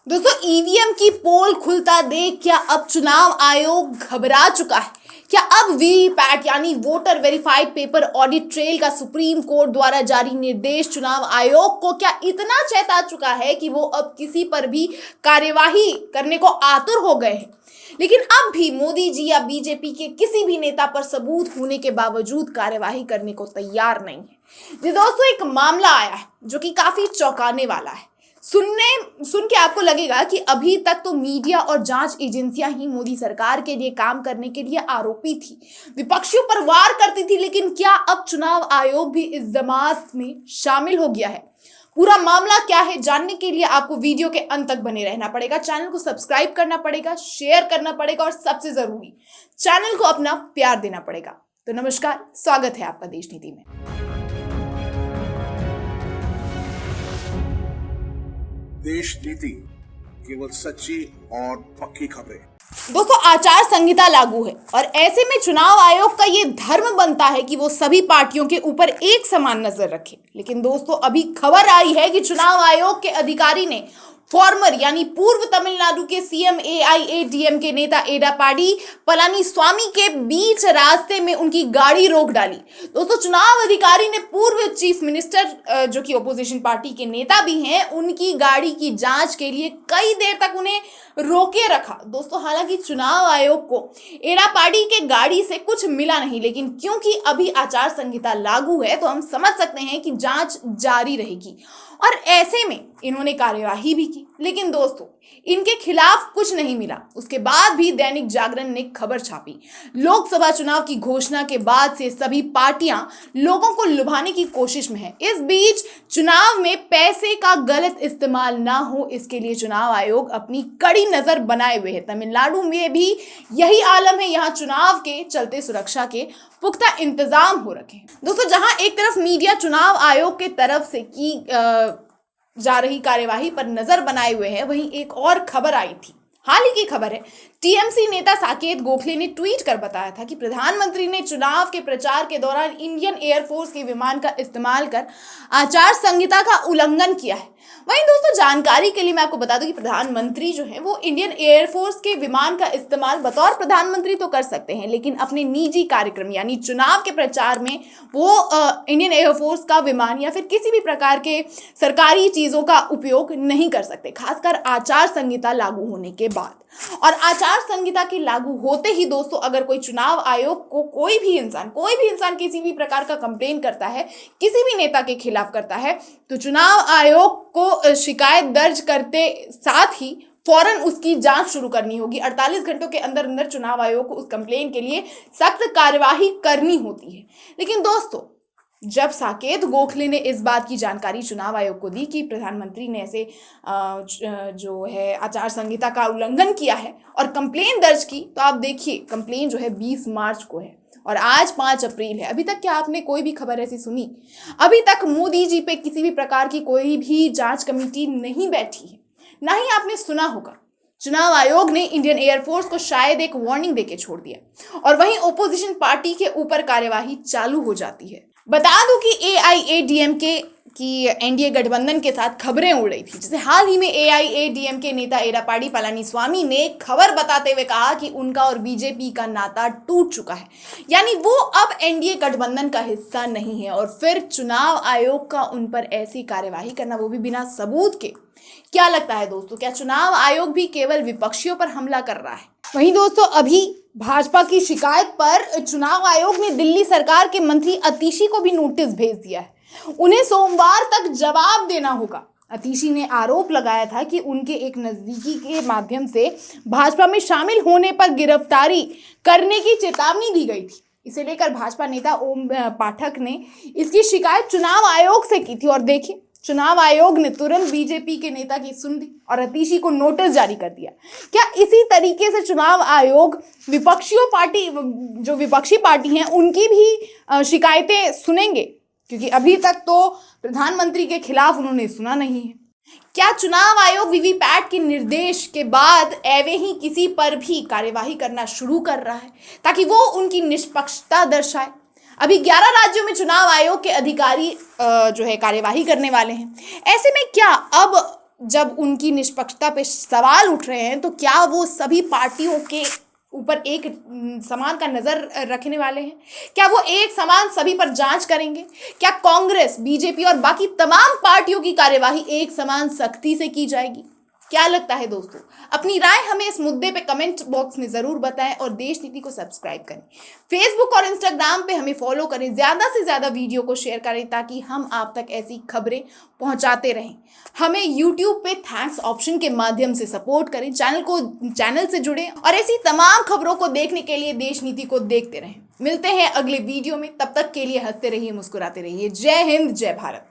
दोस्तों, ईवीएम की पोल खुलता देख क्या अब चुनाव आयोग घबरा चुका है? क्या अब वीवीपैट यानी voter verified paper audit trail का सुप्रीम कोर्ट द्वारा जारी निर्देश चुनाव आयोग को क्या इतना चेता चुका है कि वो अब किसी पर भी कार्यवाही करने को आतुर हो गए हैं? लेकिन अब भी मोदी जी या बीजेपी के किसी भी नेता पर सबूत होने के बावजूद कार्यवाही करने को तैयार नहीं है। जी दोस्तों, एक मामला आया है जो कि काफी चौंकाने वाला है। सुन के आपको लगेगा कि अभी तक तो मीडिया और जांच एजेंसियां ही मोदी सरकार के लिए काम करने के लिए आरोपी थी, विपक्षियों पर वार करती थी, लेकिन क्या अब चुनाव आयोग भी इस जमात में शामिल हो गया है? पूरा मामला क्या है, जानने के लिए आपको वीडियो के अंत तक बने रहना पड़ेगा। चैनल को सब्सक्राइब करना पड़ेगा, शेयर करना पड़ेगा और सबसे जरूरी चैनल को अपना प्यार देना पड़ेगा। तो नमस्कार, स्वागत है आपका देश नीति में। देश नीति, केवल सच्ची और पक्की खबरें। दोस्तों, आचार संहिता लागू है और ऐसे में चुनाव आयोग का ये धर्म बनता है कि वो सभी पार्टियों के ऊपर एक समान नजर रखे। लेकिन दोस्तों, अभी खबर आई है कि चुनाव आयोग के अधिकारी ने फॉर्मर यानी पूर्व तमिलनाडु के सीएम एआईएडीएमके नेता एडापाडी पलानीस्वामी के बीच रास्ते में उनकी गाड़ी रोक डाली। दोस्तों, चुनाव अधिकारी ने पूर्व चीफ मिनिस्टर जो कि ओपोजिशन पार्टी के नेता भी हैं, उनकी गाड़ी की जांच के लिए कई देर तक उन्हें रोके रखा। दोस्तों, हालांकि चुनाव आयोग को एडापाडी के गाड़ी से कुछ मिला नहीं, लेकिन क्योंकि अभी आचार संहिता लागू है तो हम समझ सकते हैं कि जांच जारी रहेगी और ऐसे में इन्होंने कार्यवाही भी की। लेकिन दोस्तों, इनके खिलाफ कुछ नहीं मिला। उसके बाद भी दैनिक जागरण ने खबर छापी, लोकसभा चुनाव की घोषणा के बाद से सभी पार्टियां लोगों को लुभाने की कोशिश में है। इस बीच चुनाव में पैसे का गलत इस्तेमाल ना हो, इसके लिए चुनाव आयोग अपनी कड़ी नजर बनाए हुए है। तमिलनाडु में भी यही आलम है। यहाँ चुनाव के चलते सुरक्षा के पुख्ता इंतजाम हो रखे हैं। दोस्तों, जहां एक तरफ मीडिया चुनाव आयोग के तरफ से की जा रही कार्यवाही पर नजर बनाए हुए है, वहीं एक और खबर आई थी, हाल ही की खबर है। टीएमसी नेता साकेत गोखले ने ट्वीट कर बताया था कि प्रधानमंत्री ने चुनाव के प्रचार के दौरान इंडियन एयरफोर्स के विमान का इस्तेमाल कर आचार संहिता का उल्लंघन किया है। वहीं दोस्तों, जानकारी के लिए मैं आपको बता दूं कि प्रधानमंत्री जो है वो इंडियन एयरफोर्स के विमान का इस्तेमाल बतौर प्रधानमंत्री तो कर सकते हैं, लेकिन अपने निजी कार्यक्रम यानी चुनाव के प्रचार में वो इंडियन एयरफोर्स का विमान या फिर किसी भी प्रकार के सरकारी चीजों का उपयोग नहीं कर सकते, खासकर आचार संहिता लागू होने के बाद। और आचार संहिता के लागू होते ही दोस्तों, अगर कोई चुनाव आयोग को कोई भी इंसान किसी भी प्रकार का कंप्लेन करता है, किसी भी नेता के खिलाफ करता है, तो चुनाव आयोग को शिकायत दर्ज करते साथ ही फौरन उसकी जांच शुरू करनी होगी। 48 घंटों के अंदर अंदर चुनाव आयोग को उस कंप्लेन के लिए सख्त कार्यवाही करनी होती है। लेकिन दोस्तों, जब साकेत गोखले ने इस बात की जानकारी चुनाव आयोग को दी कि प्रधानमंत्री ने ऐसे जो है आचार संहिता का उल्लंघन किया है और कंप्लेन दर्ज की, तो आप देखिए कंप्लेन जो है 20 मार्च को है और आज 5 अप्रैल है। अभी तक क्या आपने कोई भी खबर ऐसी सुनी? अभी तक मोदी जी पे किसी भी प्रकार की कोई भी जांच कमेटी नहीं बैठी है, ना ही आपने सुना होगा। चुनाव आयोग ने इंडियन एयरफोर्स को शायद एक वार्निंग देके छोड़ दिया और वहीं ओपोजिशन पार्टी के ऊपर कार्यवाही चालू हो जाती है। बता दूं कि एआईएडीएमके की एनडीए गठबंधन के साथ खबरें उड़ रही थी, जैसे हाल ही में एआईएडीएमके नेता एडापाडी पलानीस्वामी ने खबर बताते हुए कहा कि उनका और बीजेपी का नाता टूट चुका है, यानी वो अब एनडीए गठबंधन का हिस्सा नहीं है। और फिर चुनाव आयोग का उन पर ऐसी कार्यवाही करना, वो भी बिना सबूत के। क्या लगता है दोस्तों, क्या चुनाव आयोग भी केवल विपक्षियों पर हमला कर रहा है? वहीं दोस्तों, अभी भाजपा की शिकायत पर चुनाव आयोग ने दिल्ली सरकार के मंत्री अतीशी को भी नोटिस भेज दिया है। उन्हें सोमवार तक जवाब देना होगा। अतीशी ने आरोप लगाया था कि उनके एक नजदीकी के माध्यम से भाजपा में शामिल होने पर गिरफ्तारी करने की चेतावनी दी गई थी। इसे लेकर भाजपा नेता ओम पाठक ने इसकी शिकायत चुनाव आयोग से की थी और देखिए, चुनाव आयोग ने तुरंत बीजेपी के नेता की सुन ली और अतीशी को नोटिस जारी कर दिया। क्या इसी तरीके से चुनाव आयोग जो विपक्षी पार्टी हैं उनकी भी शिकायतें सुनेंगे? क्योंकि अभी तक तो प्रधानमंत्री के खिलाफ उन्होंने सुना नहीं है। क्या चुनाव आयोग वीवीपैट के निर्देश के बाद ऐवे ही किसी पर भी कार्यवाही करना शुरू कर रहा है ताकि वो उनकी निष्पक्षता दर्शाए? अभी 11 राज्यों में चुनाव आयोग के अधिकारी जो है कार्यवाही करने वाले हैं। ऐसे में क्या अब जब उनकी निष्पक्षता पे सवाल उठ रहे हैं, तो क्या वो सभी पार्टियों के ऊपर एक समान का नजर रखने वाले हैं? क्या वो एक समान सभी पर जांच करेंगे? क्या कांग्रेस, बीजेपी और बाकी तमाम पार्टियों की कार्यवाही एक समान सख्ती से की जाएगी? क्या लगता है दोस्तों? अपनी राय हमें इस मुद्दे पे कमेंट बॉक्स में जरूर बताएं और देश नीति को सब्सक्राइब करें। फेसबुक और इंस्टाग्राम पे हमें फॉलो करें, ज्यादा से ज्यादा वीडियो को शेयर करें ताकि हम आप तक ऐसी खबरें पहुंचाते रहें। हमें यूट्यूब पे थैंक्स ऑप्शन के माध्यम से सपोर्ट करें, चैनल से जुड़े और ऐसी तमाम खबरों को देखने के लिए देश नीति को देखते रहें। मिलते हैं अगले वीडियो में, तब तक के लिए हंसते रहिए, मुस्कुराते रहिए। जय हिंद, जय भारत।